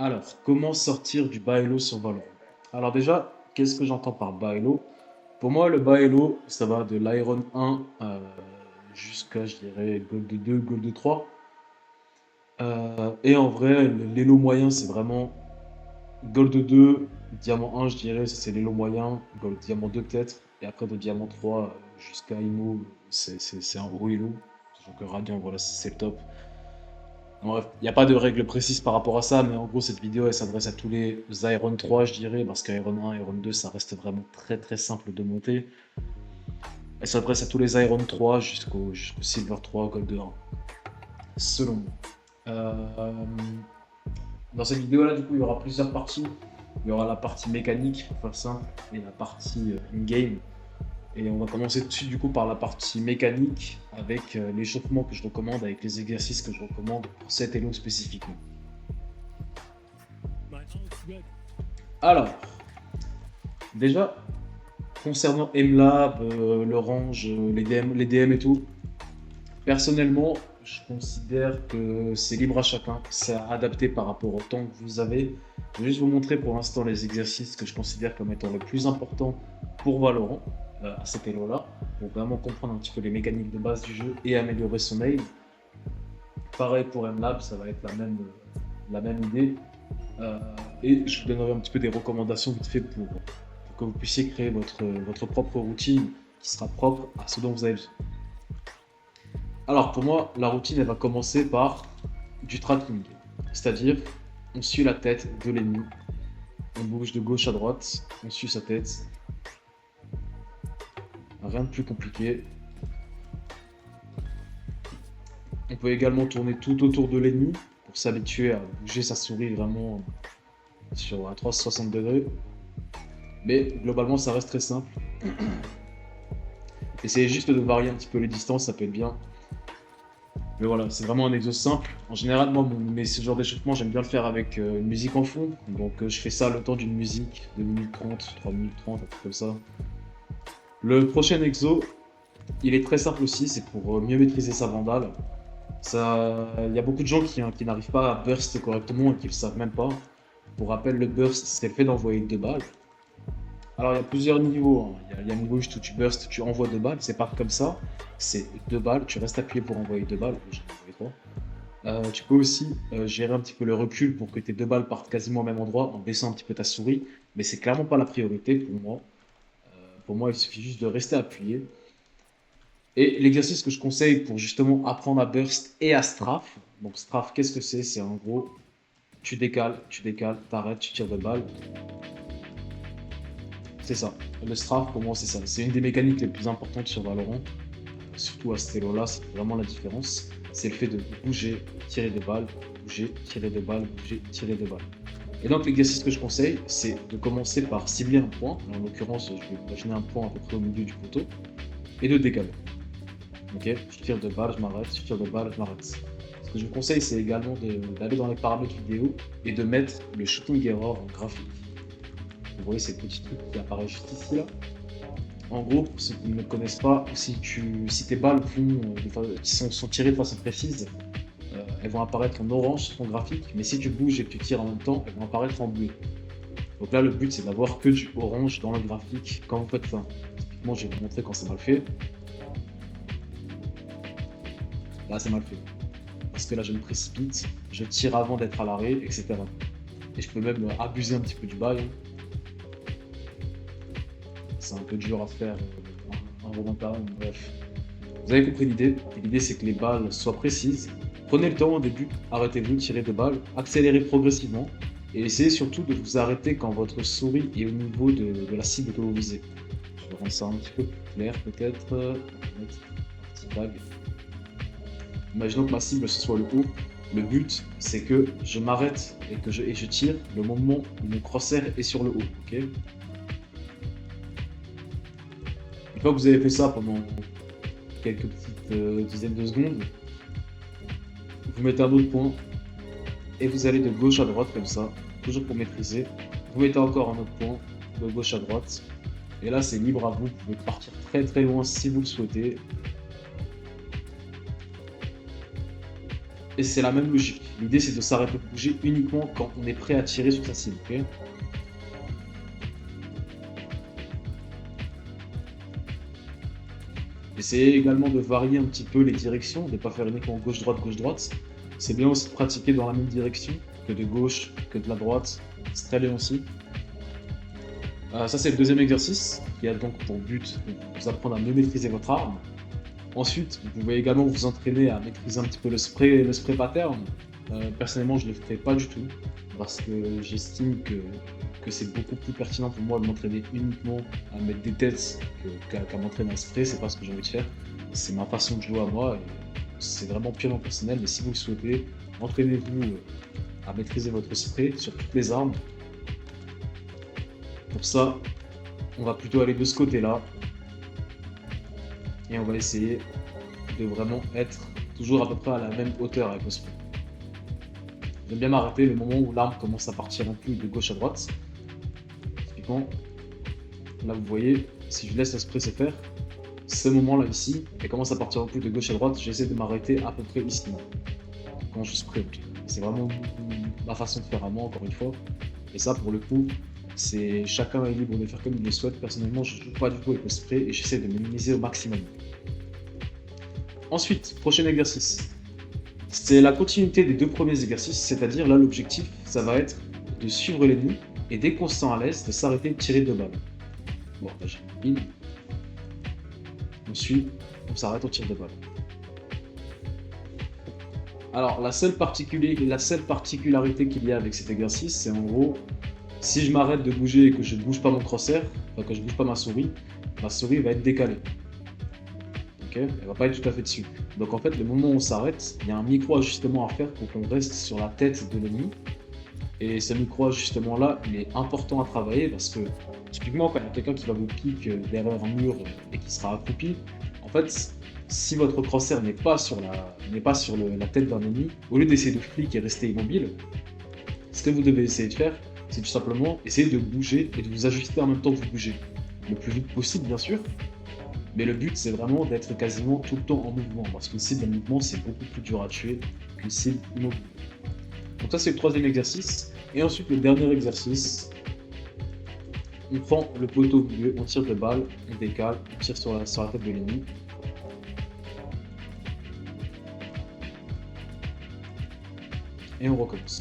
Alors, comment sortir du bas elo sur Valorant? Alors déjà, qu'est-ce que j'entends par bas elo? Pour moi, le bas elo, ça va de l'Iron 1 jusqu'à, je dirais, Gold 2, Gold 3. Et en vrai, l'elo moyen, c'est vraiment Gold 2, Diamant 1, je dirais, c'est l'elo moyen, Gold Diamant 2 peut-être, et après de Diamant 3 jusqu'à Imo, c'est un gros elo. Sachant que Radiant, voilà, c'est le top. Bref, il n'y a pas de règle précise par rapport à ça, mais en gros, cette vidéo, elle s'adresse à tous les Iron 3, je dirais, parce qu'Iron 1, Iron 2, ça reste vraiment très très simple de monter. Elle s'adresse à tous les Iron 3 jusqu'au Silver 3, Gold 1, selon moi. Euh, Dans cette vidéo-là, du coup, il y aura plusieurs parties. Il y aura la partie mécanique, pour faire simple, et la partie in-game. Et on va commencer tout de suite, du coup, par la partie mécanique, avec l'échauffement que je recommande, avec les exercices que je recommande pour cet elo spécifiquement. Alors, déjà, concernant MLab, l'Orange, les DM et tout, personnellement, je considère que c'est libre à chacun, c'est adapté par rapport au temps que vous avez. Je vais juste vous montrer pour l'instant les exercices que je considère comme étant les plus importants pour Valorant, à cet elo-là, pour vraiment comprendre un petit peu les mécaniques de base du jeu et améliorer son aim. Pareil pour MLab, ça va être la même idée. Euh, et je vous donnerai un petit peu des recommandations vite fait pour que vous puissiez créer votre propre routine qui sera propre à ce dont vous avez besoin. Alors pour moi, la routine, elle va commencer par du tracking. C'est-à-dire, on suit la tête de l'ennemi, on bouge de gauche à droite, on suit sa tête. Rien de plus compliqué. On peut également tourner tout autour de l'ennemi pour s'habituer à bouger sa souris vraiment à 360 degrés. Mais globalement, ça reste très simple. Essayez juste de varier un petit peu les distances, ça peut être bien. Mais voilà, c'est vraiment un exo simple. En général, moi, ce genre d'échauffement, j'aime bien le faire avec une musique en fond. Donc je fais ça le temps d'une musique, 2 minutes 30, 3 minutes 30, un truc comme ça. Le prochain exo, il est très simple aussi, c'est pour mieux maîtriser sa vandale. Il y a beaucoup de gens qui n'arrivent pas à burst correctement et qui ne le savent même pas. Pour rappel, le burst, c'est le fait d'envoyer 2 balles. Alors il y a plusieurs niveaux, hein. Il y a un niveau juste où tu burst, tu envoies 2 balles, c'est pas comme ça. C'est 2 balles, tu restes appuyé pour envoyer 2 balles. J'en ai envoyé 3. Tu peux aussi gérer un petit peu le recul pour que tes 2 balles partent quasiment au même endroit en baissant un petit peu ta souris, mais c'est clairement pas la priorité pour moi. Pour moi, il suffit juste de rester appuyé. Et l'exercice que je conseille pour justement apprendre à burst et à strafe, donc strafe, qu'est-ce que c'est? C'est en gros, tu décales, t'arrêtes, tu tires 2 balles. C'est ça. Le strafe, pour moi, c'est ça. C'est une des mécaniques les plus importantes sur Valorant, surtout à ce elo-là, c'est vraiment la différence. C'est le fait de bouger, tirer 2 balles, bouger, tirer 2 balles, bouger, tirer 2 balles. Et donc l'exercice que je conseille, c'est de commencer par cibler un point. En l'occurrence, je vais imaginer un point à peu près au milieu du poteau, et de décaler. Ok, je tire 2 balles, je m'arrête, je tire 2 balles, je m'arrête. Ce que je vous conseille, c'est également d'aller dans les paramètres vidéo et de mettre le shooting error en graphique. Vous voyez ces petits trucs qui apparaissent juste ici là. En gros, pour ceux qui ne connaissent pas, si tes balles sont tirées de façon précise, elles vont apparaître en orange sur ton graphique, mais si tu bouges et que tu tires en même temps, elles vont apparaître en bleu. Donc là, le but, c'est d'avoir que du orange dans le graphique quand vous faites ça. Typiquement, je vais vous montrer quand c'est mal fait. Là, c'est mal fait. Parce que là, je me précipite, je tire avant d'être à l'arrêt, etc. Et je peux même abuser un petit peu du bail. C'est un peu dur à faire involontairement, bref. Vous avez compris l'idée. L'idée, c'est que les balles soient précises. Prenez le temps au début, arrêtez-vous, tirez 2 balles, accélérez progressivement. Et essayez surtout de vous arrêter quand votre souris est au niveau de la cible que vous visez. Je vais rendre ça un petit peu plus clair, peut-être. Petite vague. Imaginons que ma cible ce soit le haut. Le but, c'est que je m'arrête et je tire le moment où mon crosshair est sur le haut. Ok. Une fois que vous avez fait ça pendant quelques petites dizaines de secondes, vous mettez un autre point et vous allez de gauche à droite comme ça, toujours pour maîtriser. Vous mettez encore un autre point de gauche à droite. Et là, c'est libre à vous. Vous pouvez partir très très loin si vous le souhaitez. Et c'est la même logique. L'idée, c'est de s'arrêter de bouger uniquement quand on est prêt à tirer sur sa cible. Ok. Essayez également de varier un petit peu les directions, de ne pas faire uniquement gauche-droite, gauche-droite. C'est bien aussi de pratiquer dans la même direction que de gauche, que de la droite. C'est très bien aussi. Ça, c'est le deuxième exercice qui a donc pour but de vous apprendre à mieux maîtriser votre arme. Ensuite, vous pouvez également vous entraîner à maîtriser un petit peu le spray pattern. Personnellement, je ne le fais pas du tout parce que j'estime que c'est beaucoup plus pertinent pour moi de m'entraîner uniquement à mettre des têtes qu'à m'entraîner à spray. C'est pas ce que j'ai envie de faire. C'est ma façon de jouer à moi et c'est vraiment purement personnel. Mais si vous le souhaitez, entraînez-vous à maîtriser votre spray sur toutes les armes. Pour ça, on va plutôt aller de ce côté-là. Et on va essayer de vraiment être toujours à peu près à la même hauteur avec le spray. J'aime bien m'arrêter le moment où l'arme commence à partir un peu de gauche à droite. Typiquement, là vous voyez, si je laisse le spray se faire, ce moment-là ici, elle commence à partir un peu de gauche à droite, j'essaie de m'arrêter à peu près ici. Quand je spray, c'est vraiment ma façon de faire à moi, encore une fois. Et ça, pour le coup, c'est chacun est libre de faire comme il le souhaite. Personnellement, je ne joue pas du tout avec le spray et j'essaie de minimiser au maximum. Ensuite, prochain exercice. C'est la continuité des deux premiers exercices, c'est-à-dire là l'objectif, ça va être de suivre l'ennemi et dès qu'on se sent à l'aise, de s'arrêter de tirer deux balles. Bon, là j'ai une. On suit, on s'arrête, on tire deux balles. Alors la seule particularité qu'il y a avec cet exercice, c'est en gros, si je m'arrête de bouger et que je ne bouge pas mon crosshair, enfin que je ne bouge pas ma souris va être décalée. Okay, elle va pas être tout à fait dessus. Donc en fait, le moment où on s'arrête, il y a un micro-ajustement à faire pour qu'on reste sur la tête de l'ennemi. Et ce micro-ajustement-là, il est important à travailler parce que, typiquement, quand il y a quelqu'un qui va vous piquer derrière un mur et qui sera accroupi, en fait, si votre crosshair n'est pas sur la tête d'un ennemi, au lieu d'essayer de flic et rester immobile, ce que vous devez essayer de faire, c'est tout simplement essayer de bouger et de vous ajuster en même temps que vous bougez. Le plus vite possible, bien sûr. Mais le but, c'est vraiment d'être quasiment tout le temps en mouvement, parce qu'une cible en mouvement, c'est beaucoup plus dur à tuer qu'une cible immobile. Donc ça, c'est le troisième exercice. Et ensuite, le dernier exercice, on prend le poteau au milieu, on tire de balles, on décale, on tire sur la tête de l'ennemi. Et on recommence.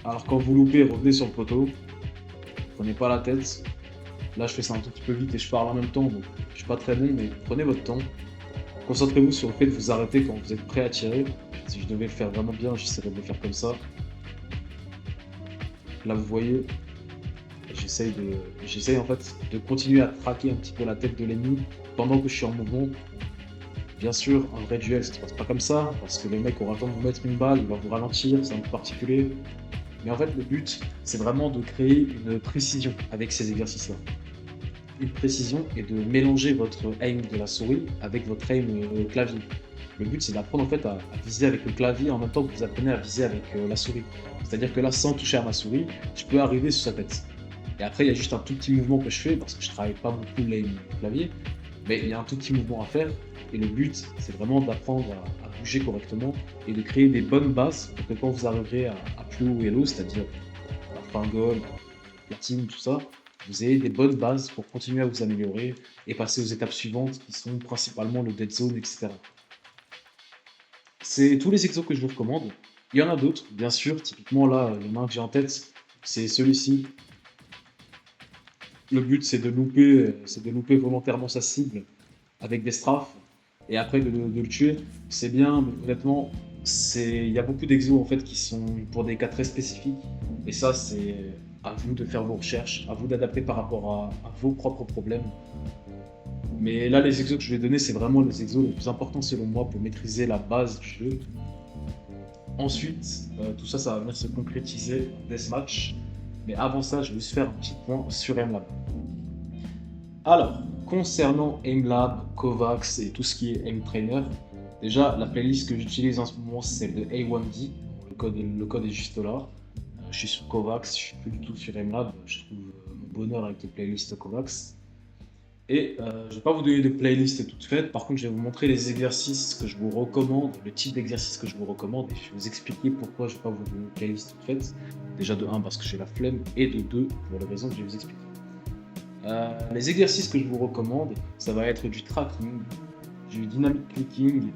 Alors quand vous loupez, revenez sur le poteau, prenez pas la tête. Là, je fais ça un tout petit peu vite et je parle en même temps, donc je suis pas très bon, mais prenez votre temps. Concentrez-vous sur le fait de vous arrêter quand vous êtes prêt à tirer. Si je devais le faire vraiment bien, j'essaierais de le faire comme ça. Là, vous voyez, j'essaye en fait de continuer à traquer un petit peu la tête de l'ennemi pendant que je suis en mouvement. Bien sûr, un vrai duel, ça ne se passe pas comme ça, parce que le mec aura le temps de vous mettre une balle, il va vous ralentir, c'est un peu particulier. Mais en fait, le but, c'est vraiment de créer une précision avec ces exercices-là. Une précision et de mélanger votre aim de la souris avec votre aim clavier. Le but, c'est d'apprendre en fait à viser avec le clavier en même temps que vous apprenez à viser avec la souris. C'est-à-dire que là, sans toucher à ma souris, je peux arriver sur sa tête. Et après, il y a juste un tout petit mouvement que je fais parce que je travaille pas beaucoup l'aim clavier, mais il y a un tout petit mouvement à faire. Et le but, c'est vraiment d'apprendre à bouger correctement et de créer des bonnes bases pour que quand vous arriverez à plus haut elo, c'est-à-dire la fin gold, platine, tout ça, vous ayez des bonnes bases pour continuer à vous améliorer et passer aux étapes suivantes qui sont principalement le dead zone, etc. C'est tous les exos que je vous recommande. Il y en a d'autres, bien sûr. Typiquement, là, il y en a un que j'ai en tête, c'est celui-ci. Le but, c'est de louper volontairement sa cible avec des strafes et après de le tuer. C'est bien, mais honnêtement, il y a beaucoup d'exos en fait qui sont pour des cas très spécifiques. Et ça, c'est à vous de faire vos recherches, à vous d'adapter par rapport à vos propres problèmes. Mais là, les exos que je vais donner, c'est vraiment les exos les plus importants selon moi pour maîtriser la base du jeu. Ensuite, tout ça, ça va venir se concrétiser en deathmatch. Mais avant ça, je vais juste faire un petit point sur MLab. Alors, concernant AimLab, Kovacs et tout ce qui est AimTrainer, déjà, la playlist que j'utilise en ce moment, c'est celle de A1D. Le code est juste là. Je suis sur Kovacs, je suis plus du tout sur AimLab. Je trouve mon bonheur avec les playlists Kovacs. Et je vais pas vous donner de playlist toute faite, par contre je vais vous montrer les exercices que je vous recommande, le type d'exercice que je vous recommande, et je vais vous expliquer pourquoi je vais pas vous donner une playlist toute faite. Déjà de 1 parce que j'ai la flemme, et de 2 pour les raisons que je vais vous expliquer. Les exercices que je vous recommande, ça va être du tracking, du dynamic clicking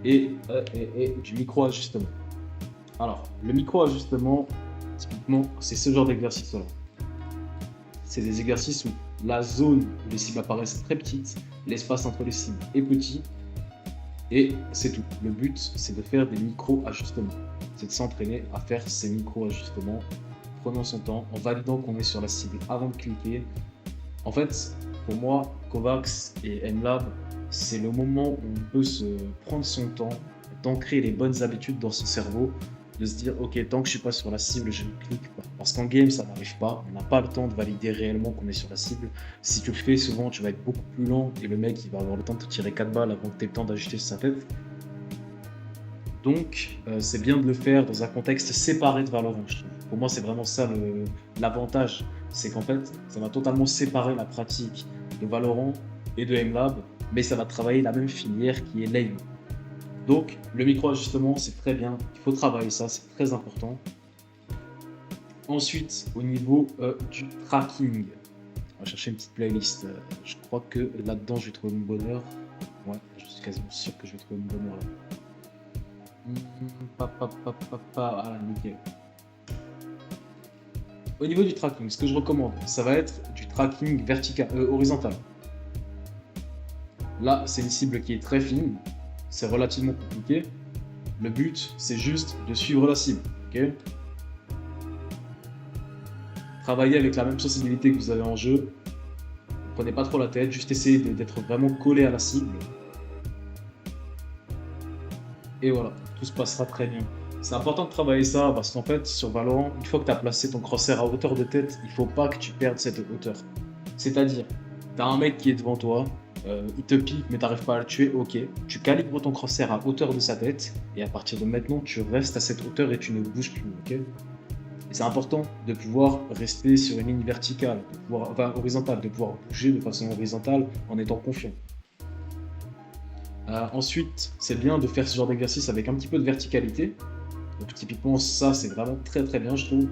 et du micro-ajustement. Alors, le micro-ajustement, typiquement, c'est ce genre d'exercice-là. C'est des exercices où la zone où les cibles apparaissent très petites, l'espace entre les cibles est petit, et c'est tout. Le but, c'est de faire des micro-ajustements. C'est de s'entraîner à faire ces micro-ajustements, prenant son temps, en validant qu'on est sur la cible avant de cliquer. En fait, pour moi, Kovacs et MLab, c'est le moment où on peut se prendre son temps, d'ancrer les bonnes habitudes dans son cerveau, de se dire, ok, tant que je suis pas sur la cible, je ne clique pas. Parce qu'en game, ça n'arrive pas, on n'a pas le temps de valider réellement qu'on est sur la cible. Si tu le fais, souvent, tu vas être beaucoup plus lent et le mec, il va avoir le temps de te tirer 4 balles avant que tu aies le temps d'ajuster sa tête. Donc, c'est bien de le faire dans un contexte séparé de Valorant, je trouve. Pour moi, c'est vraiment ça l'avantage. C'est qu'en fait, ça va totalement séparer la pratique de Valorant et de MLab, mais ça va travailler la même filière qui est lane. Donc, le micro-ajustement, c'est très bien. Il faut travailler ça, c'est très important. Ensuite, au niveau du tracking, on va chercher une petite playlist. Je crois que là-dedans, je vais trouver mon bonheur. Ouais, je suis quasiment sûr que je vais trouver mon bonheur là. Ah, nickel. Au niveau du tracking, ce que je recommande, ça va être du tracking vertical, horizontal. Là, c'est une cible qui est très fine, c'est relativement compliqué. Le but, c'est juste de suivre la cible. Okay, travaillez avec la même sensibilité que vous avez en jeu. Ne prenez pas trop la tête, juste essayez d'être vraiment collé à la cible. Et voilà, tout se passera très bien. C'est important de travailler ça parce qu'en fait, sur Valorant, une fois que tu as placé ton crosshair à hauteur de tête, il faut pas que tu perdes cette hauteur. C'est-à-dire, tu as un mec qui est devant toi, il te pique mais tu n'arrives pas à le tuer, ok. Tu calibres ton crosshair à hauteur de sa tête et à partir de maintenant, tu restes à cette hauteur et tu ne bouges plus, ok. Et c'est important de pouvoir rester sur une ligne verticale, horizontale, de pouvoir bouger de façon horizontale en étant confiant. Ensuite, c'est bien de faire ce genre d'exercice avec un petit peu de verticalité. Donc typiquement ça c'est vraiment très très bien je trouve.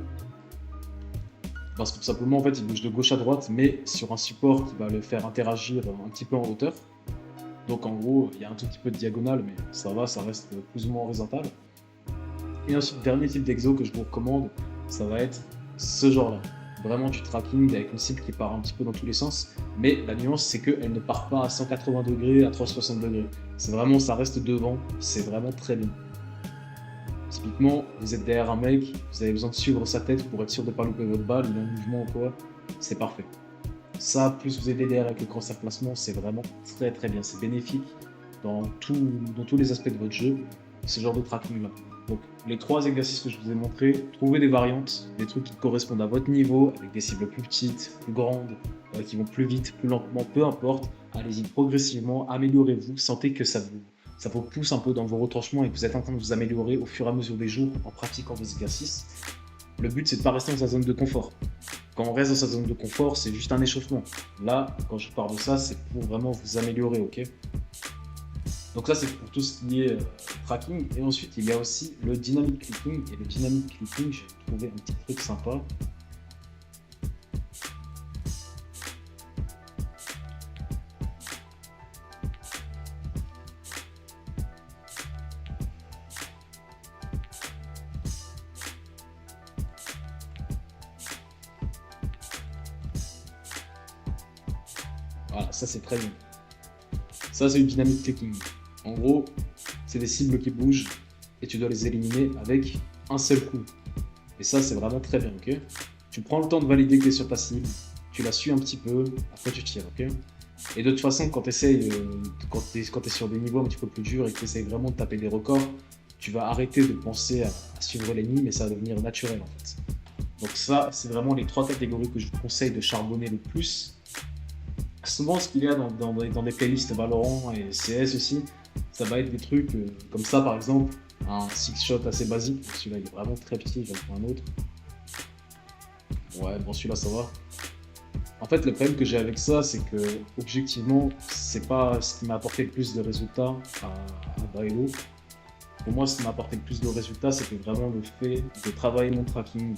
Parce que tout simplement en fait il bouge de gauche à droite mais sur un support qui va le faire interagir un petit peu en hauteur. Donc en gros il y a un tout petit peu de diagonale mais ça va, ça reste plus ou moins horizontal. Et ensuite dernier type d'exo que je vous recommande, ça va être ce genre là. Vraiment du tracking avec une cible qui part un petit peu dans tous les sens. Mais la nuance c'est qu'elle ne part pas à 180 degrés, à 360 degrés. C'est vraiment, ça reste devant, c'est vraiment très bien. Typiquement, vous êtes derrière un mec, vous avez besoin de suivre sa tête pour être sûr de ne pas louper votre balle, il a un mouvement ou quoi, c'est parfait. Ça, plus vous aidez derrière avec le cross placement, c'est vraiment très très bien, c'est bénéfique dans tous les aspects de votre jeu, ce genre de tracking là. Donc les 3 exercices que je vous ai montrés, trouvez des variantes, des trucs qui correspondent à votre niveau, avec des cibles plus petites, plus grandes, qui vont plus vite, plus lentement, peu importe, allez-y progressivement, améliorez-vous, sentez que ça vous pousse un peu dans vos retranchements et que vous êtes en train de vous améliorer au fur et à mesure des jours en pratiquant vos exercices. Le but, c'est de ne pas rester dans sa zone de confort. Quand on reste dans sa zone de confort, c'est juste un échauffement. Là, quand je parle de ça, c'est pour vraiment vous améliorer, ok. Donc ça, c'est pour tout ce qui est tracking. Et ensuite, il y a aussi le dynamic clicking. Et le dynamic clicking, j'ai trouvé un petit truc sympa. Voilà, ça c'est très bien. Ça c'est une dynamic clicking. En gros, c'est des cibles qui bougent et tu dois les éliminer avec un seul coup. Et ça c'est vraiment très bien, ok. Tu prends le temps de valider que tu es sur ta cible, tu la suis un petit peu, après tu tires, ok. Et de toute façon, quand tu essayes, quand tu es sur des niveaux un petit peu plus durs et que tu essayes vraiment de taper des records, tu vas arrêter de penser à suivre l'ennemi, mais ça va devenir naturel en fait. Donc ça, c'est vraiment les 3 catégories que je vous conseille de charbonner le plus. Souvent, ce qu'il y a dans des playlists Valorant et CS aussi, ça va être des trucs comme ça, par exemple, un 6-shot assez basique. Celui-là, il est vraiment très petit, j'en prends un autre. Ouais, bon, celui-là, ça va. En fait, le problème que j'ai avec ça, c'est que, objectivement, c'est pas ce qui m'a apporté le plus de résultats à Baelo. Pour moi, ce qui m'a apporté le plus de résultats, c'était vraiment le fait de travailler mon tracking,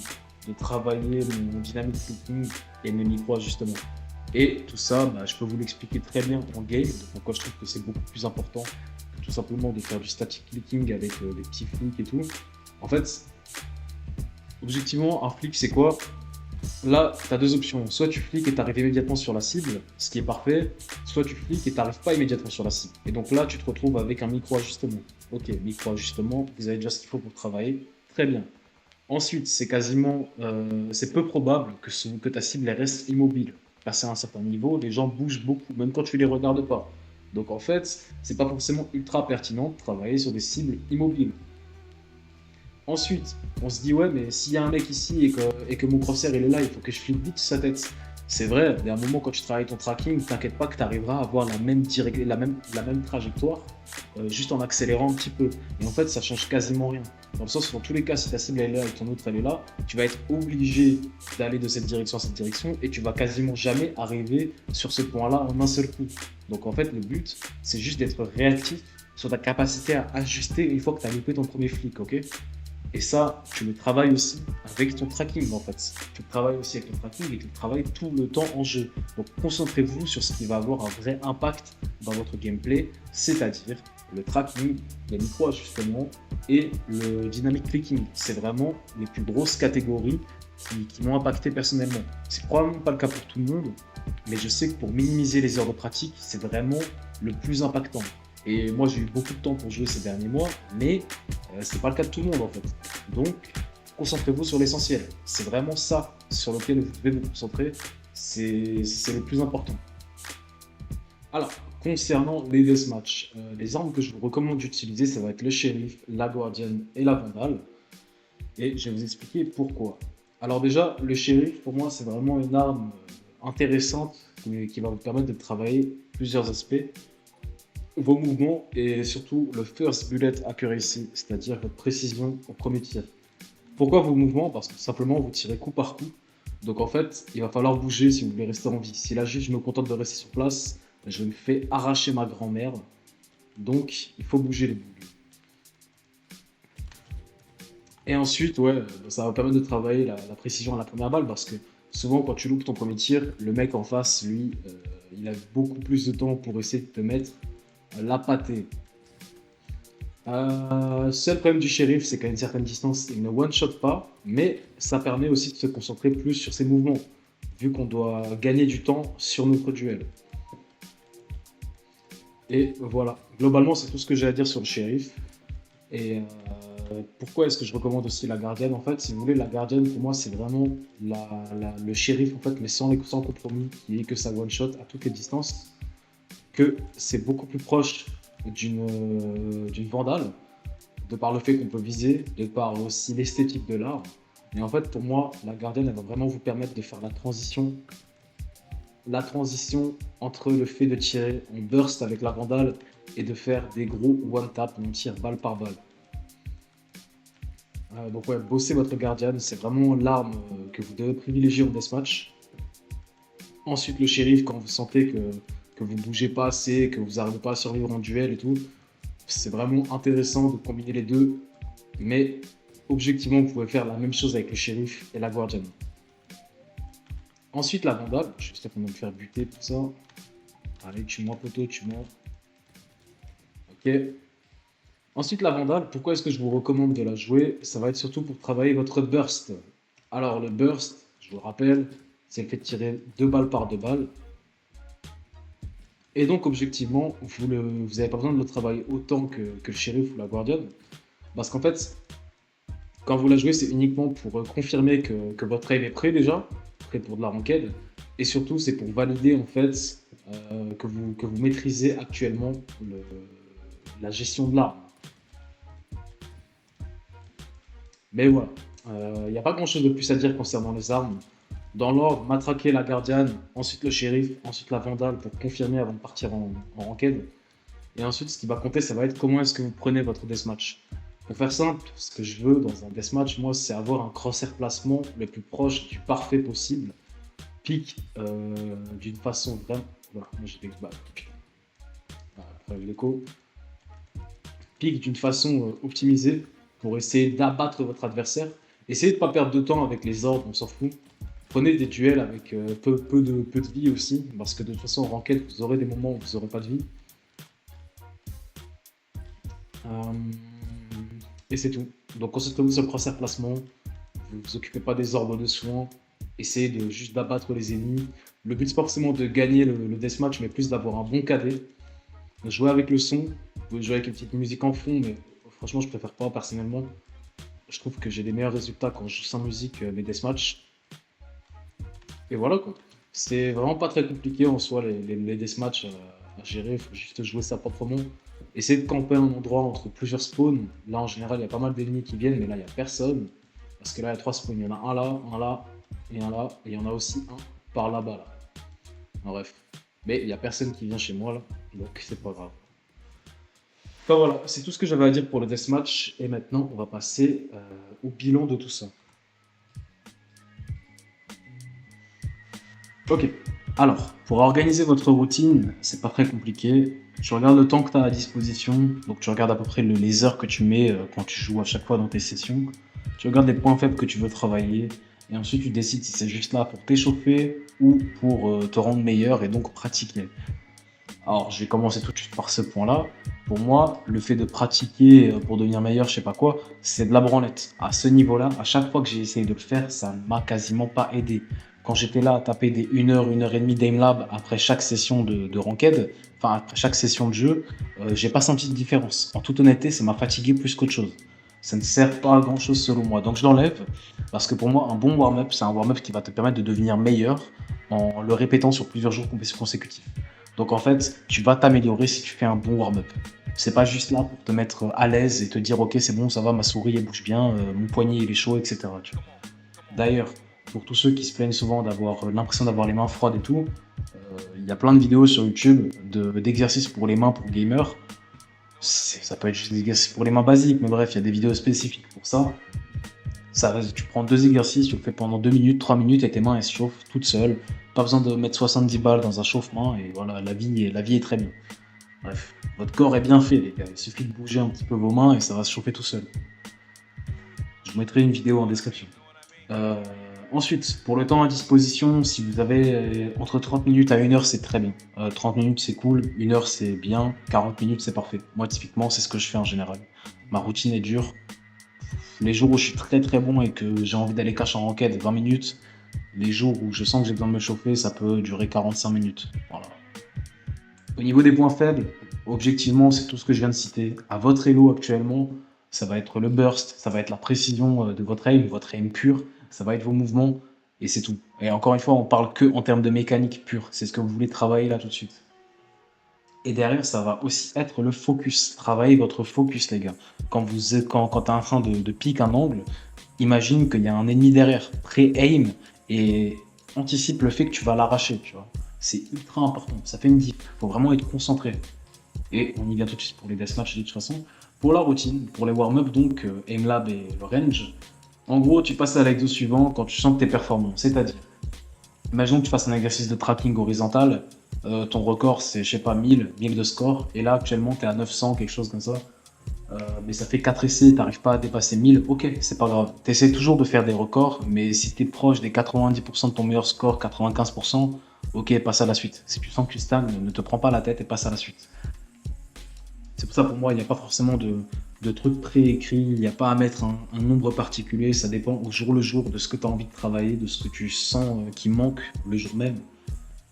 de travailler mon dynamic clicking et mes micro-ajustements. Et tout ça, bah, je peux vous l'expliquer très bien en game. Donc, pourquoi je trouve que c'est beaucoup plus important que tout simplement de faire du static clicking avec des petits flicks et tout. En fait, objectivement, un flick, c'est quoi? Là, tu as deux options. Soit tu fliques et tu arrives immédiatement sur la cible, ce qui est parfait. Soit tu fliques et tu n'arrives pas immédiatement sur la cible. Et donc là, tu te retrouves avec un micro-ajustement. Ok, micro-ajustement, vous avez déjà ce qu'il faut pour travailler. Très bien. Ensuite, c'est peu probable que ta cible elle reste immobile. Passé à un certain niveau, les gens bougent beaucoup, même quand tu les regardes pas. Donc en fait, c'est pas forcément ultra pertinent de travailler sur des cibles immobiles. Ensuite, on se dit ouais, mais s'il y a un mec ici et que mon crosshair il est là, il faut que je flippe vite sa tête. C'est vrai, mais à un moment quand tu travailles ton tracking, t'inquiète pas que tu arriveras à avoir la même trajectoire, juste en accélérant un petit peu. Et en fait, ça change quasiment rien. Dans le sens où dans tous les cas, si ta cible elle est là et ton autre elle est là, tu vas être obligé d'aller de cette direction à cette direction et tu vas quasiment jamais arriver sur ce point-là en un seul coup. Donc en fait, le but, c'est juste d'être réactif sur ta capacité à ajuster une fois que tu as loupé ton premier flic, ok? Et ça, tu le travailles aussi avec ton tracking en fait. Tu le travailles aussi avec ton tracking et tu le travailles tout le temps en jeu. Donc concentrez-vous sur ce qui va avoir un vrai impact dans votre gameplay, c'est-à-dire le tracking, les micro-ajustements et le dynamic clicking. C'est vraiment les plus grosses catégories qui m'ont impacté personnellement. C'est probablement pas le cas pour tout le monde, mais je sais que pour minimiser les heures de pratique, c'est vraiment le plus impactant. Et moi, j'ai eu beaucoup de temps pour jouer ces derniers mois, mais c'est pas le cas de tout le monde en fait. Donc, concentrez-vous sur l'essentiel. C'est vraiment ça sur lequel vous devez vous concentrer. C'est le plus important. Alors, concernant les deathmatchs, les armes que je vous recommande d'utiliser, ça va être le shérif, la guardian et la vandale. Et je vais vous expliquer pourquoi. Alors déjà, le shérif, pour moi, c'est vraiment une arme intéressante qui va vous permettre de travailler plusieurs aspects. Vos mouvements et surtout le first bullet accuracy, c'est-à-dire votre précision au premier tir. Pourquoi vos mouvements? Parce que tout simplement vous tirez coup par coup. Donc en fait, il va falloir bouger si vous voulez rester en vie. Si là juste je me contente de rester sur place, je me fais arracher ma grand-mère. Donc il faut bouger les boules. Et ensuite, ouais, ça va permettre de travailler la précision à la première balle parce que souvent quand tu loupes ton premier tir, le mec en face, lui, il a beaucoup plus de temps pour essayer de te mettre la pâtée. Seul problème du shérif, c'est qu'à une certaine distance, il ne one-shot pas, mais ça permet aussi de se concentrer plus sur ses mouvements, vu qu'on doit gagner du temps sur notre duel. Et voilà, globalement, c'est tout ce que j'ai à dire sur le shérif. Et pourquoi est-ce que je recommande aussi la gardienne? En fait, si vous voulez, la gardienne, pour moi, c'est vraiment le shérif, en fait, mais sans compromis, qui est que ça one-shot à toutes les distances, que c'est beaucoup plus proche d'une vandale, de par le fait qu'on peut viser, de par aussi l'esthétique de l'arme. Et en fait, pour moi, la gardienne, elle va vraiment vous permettre de faire la transition entre le fait de tirer en burst avec la vandale et de faire des gros one-tap, on tire balle par balle. Donc ouais, bosser votre gardienne, c'est vraiment l'arme que vous devez privilégier en deathmatch. Ensuite, le shérif, quand vous sentez que vous ne bougez pas assez, que vous n'arrivez pas à survivre en duel et tout, c'est vraiment intéressant de combiner les deux. Mais objectivement, vous pouvez faire la même chose avec le shérif et la guardian. Ensuite, la vandale, je sais qu'on va me faire buter pour ça. Allez, tue-moi, poteau, tue-moi. Ok. Ensuite, la vandale, pourquoi est-ce que je vous recommande de la jouer? Ça va être surtout pour travailler votre burst. Alors, le burst, je vous le rappelle, c'est le fait de tirer 2 balles par 2 balles. Et donc, objectivement, vous n'avez pas besoin de le travailler autant que le shérif ou la guardian. Parce qu'en fait, quand vous la jouez, c'est uniquement pour confirmer que votre aim est prêt déjà, prêt pour de la ranked. Et surtout, c'est pour valider en fait que vous maîtrisez actuellement la gestion de l'arme. Mais voilà, il n'y a pas grand chose de plus à dire concernant les armes. Dans l'ordre, matraquer la gardienne, ensuite le shérif, ensuite la vandale pour confirmer avant de partir en ranked. Et ensuite, ce qui va compter, ça va être comment est-ce que vous prenez votre deathmatch. Pour faire simple, ce que je veux dans un deathmatch, moi, c'est avoir un crosshair placement le plus proche du parfait possible. pique d'une façon vraiment. Voilà, moi j'ai des. Bah, après l'écho. Pique d'une façon optimisée pour essayer d'abattre votre adversaire. Essayez de ne pas perdre de temps avec les ordres, on s'en fout. Prenez des duels avec peu de vie aussi, parce que de toute façon en ranked, vous aurez des moments où vous n'aurez pas de vie. Et c'est tout. Donc concentrez-vous sur le crosshair placement, vous vous occupez pas des orbes de soin, essayez de juste d'abattre les ennemis. Le but c'est pas forcément de gagner le deathmatch, mais plus d'avoir un bon KD. Jouer avec le son, vous pouvez jouer avec une petite musique en fond, mais franchement je préfère pas personnellement. Je trouve que j'ai des meilleurs résultats quand je joue sans musique mes deathmatchs. Et voilà quoi. C'est vraiment pas très compliqué en soi les deathmatchs à gérer, il faut juste jouer ça proprement. Essayez de camper un endroit entre plusieurs spawns. Là en général il y a pas mal d'ennemis qui viennent, mais là il n'y a personne. Parce que là il y a 3 spawns, il y en a un là, et un là, et il y en a aussi un par là-bas là. Bref. Mais il n'y a personne qui vient chez moi là, donc c'est pas grave. Enfin voilà, c'est tout ce que j'avais à dire pour le deathmatch, et maintenant on va passer au bilan de tout ça. Ok, alors, pour organiser votre routine, c'est pas très compliqué. Tu regardes le temps que tu as à disposition, donc tu regardes à peu près les heures que tu mets quand tu joues à chaque fois dans tes sessions. Tu regardes les points faibles que tu veux travailler, et ensuite tu décides si c'est juste là pour t'échauffer ou pour te rendre meilleur et donc pratiquer. Alors, je vais commencer tout de suite par ce point-là. Pour moi, le fait de pratiquer pour devenir meilleur, je sais pas quoi, c'est de la branlette. À ce niveau-là, à chaque fois que j'ai essayé de le faire, ça ne m'a quasiment pas aidé. Quand j'étais là à taper des 1 heure et demie d'Aimlab après chaque session de Ranked, enfin après chaque session de jeu, j'ai pas senti de différence. En toute honnêteté, ça m'a fatigué plus qu'autre chose. Ça ne sert pas à grand chose selon moi. Donc je l'enlève parce que pour moi, un bon warm-up, c'est un warm-up qui va te permettre de devenir meilleur en le répétant sur plusieurs jours consécutifs. Donc en fait, tu vas t'améliorer si tu fais un bon warm-up. C'est pas juste là pour te mettre à l'aise et te dire ok c'est bon ça va ma souris elle bouge bien, mon poignet il est chaud etc. D'ailleurs pour tous ceux qui se plaignent souvent d'avoir l'impression d'avoir les mains froides et tout, il y a plein de vidéos sur YouTube d'exercices pour les mains pour gamers. Ça peut être juste des exercices pour les mains basiques mais bref il y a des vidéos spécifiques pour ça. Tu prends 2 exercices, tu le fais pendant 2 minutes, 3 minutes et tes mains elles se chauffent toutes seules. Pas besoin de mettre 70 balles dans un chauffement et voilà, la vie est très bien. Bref, votre corps est bien fait les gars, il suffit de bouger un petit peu vos mains et ça va se chauffer tout seul. Je vous mettrai une vidéo en description. Euh, Ensuite, pour le temps à disposition, si vous avez entre 30 minutes à 1 heure, c'est très bien. 30 minutes c'est cool, 1 heure c'est bien, 40 minutes c'est parfait. Moi typiquement c'est ce que je fais en général. Ma routine est dure, les jours où je suis très très bon et que j'ai envie d'aller cash en ranked 20 minutes. Les jours où je sens que j'ai besoin de me chauffer, ça peut durer 45 minutes. Voilà. Au niveau des points faibles, objectivement, c'est tout ce que je viens de citer. À votre elo actuellement, ça va être le burst, ça va être la précision de votre aim pur, ça va être vos mouvements, et c'est tout. Et encore une fois, on parle que en termes de mécanique pure. C'est ce que vous voulez travailler là tout de suite. Et derrière, ça va aussi être le focus. Travaillez votre focus, les gars. Quand tu es en train de pique un angle, imagine qu'il y a un ennemi derrière. Pré-aim et anticipe le fait que tu vas l'arracher, tu vois. C'est ultra important. Ça fait une diff. Il faut vraiment être concentré. Et on y vient tout de suite pour les deathmatchs de toute façon. Pour la routine, pour les warm-up, donc aimlab et le range, en gros, tu passes à l'exo suivant quand tu sens que tu es performant. C'est-à-dire, imaginons que tu fasses un exercice de tracking horizontal, ton record c'est, je sais pas, 1000 de score, et là actuellement tu es à 900, quelque chose comme ça, mais ça fait 4 essais, t'arrives pas à dépasser 1000, ok, c'est pas grave. Tu essaies toujours de faire des records, mais si tu es proche des 90% de ton meilleur score, 95%, ok, passe à la suite. Si tu sens que tu stagnes, ne te prends pas la tête et passe à la suite. C'est pour ça pour moi, il n'y a pas forcément de trucs préécrits, il n'y a pas à mettre un nombre particulier, ça dépend au jour le jour de ce que tu as envie de travailler, de ce que tu sens qui manque le jour même.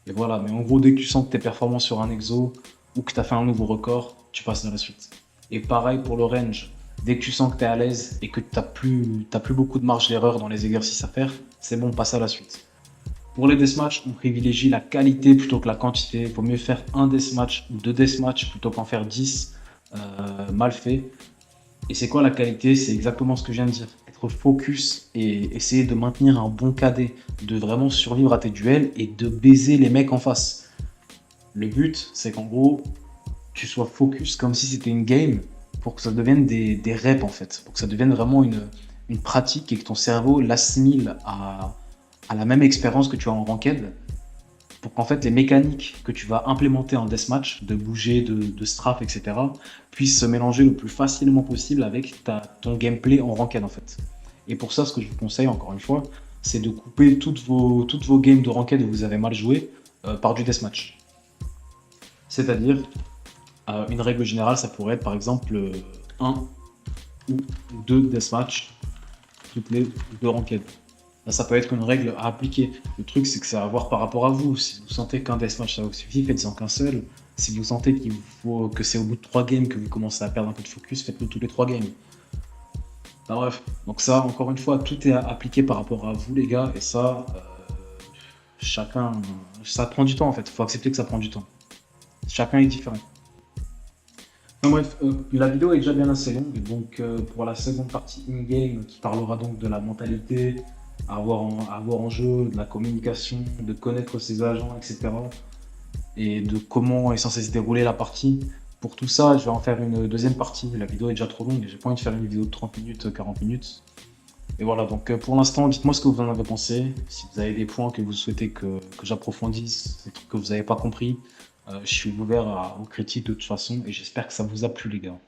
Et voilà, mais en gros, dès que tu sens que tu es performant sur un exo ou que tu as fait un nouveau record, tu passes à la suite. Et pareil pour le range, dès que tu sens que tu es à l'aise et que tu n'as plus beaucoup de marge d'erreur dans les exercices à faire, c'est bon, passe à la suite. Pour les deathmatchs, on privilégie la qualité plutôt que la quantité. Il vaut mieux faire un deathmatch ou 2 deathmatchs plutôt qu'en faire 10 mal fait. Et c'est quoi la qualité? C'est exactement ce que je viens de dire. Être focus et essayer de maintenir un bon KD, de vraiment survivre à tes duels et de baiser les mecs en face. Le but, c'est qu'en gros, tu sois focus comme si c'était une game pour que ça devienne des reps en fait. Pour que ça devienne vraiment une pratique et que ton cerveau l'assimile à la même expérience que tu as en ranked, pour qu'en fait les mécaniques que tu vas implémenter en deathmatch, de bouger, de strafe, etc., puissent se mélanger le plus facilement possible avec ton gameplay en ranked en fait. Et pour ça, ce que je vous conseille encore une fois, c'est de couper toutes vos games de ranked où vous avez mal joué par du deathmatch. C'est-à-dire, une règle générale, ça pourrait être par exemple un ou deux deathmatch toutes les deux ranked. Là, ça peut être une règle à appliquer. Le truc, c'est que c'est à voir par rapport à vous. Si vous sentez qu'un deathmatch ça vous suffit, faites-en qu'un seul. Si vous sentez que c'est au bout de 3 games que vous commencez à perdre un peu de focus, faites-le tous les 3 games. Enfin, bref, donc ça, encore une fois, tout est appliqué par rapport à vous, les gars, et ça, chacun, ça prend du temps en fait. Il faut accepter que ça prend du temps. Chacun est différent. Enfin, bref, la vidéo est déjà bien assez longue, donc pour la seconde partie in-game qui parlera donc de la mentalité à avoir en jeu, de la communication, de connaître ses agents, etc. Et de comment est censée se dérouler la partie. Pour tout ça, je vais en faire une deuxième partie. La vidéo est déjà trop longue et j'ai pas envie de faire une vidéo de 30 minutes, 40 minutes. Et voilà, donc pour l'instant, dites-moi ce que vous en avez pensé. Si vous avez des points que vous souhaitez que j'approfondisse, des trucs que vous n'avez pas compris, je suis ouvert aux critiques de toute façon et j'espère que ça vous a plu, les gars.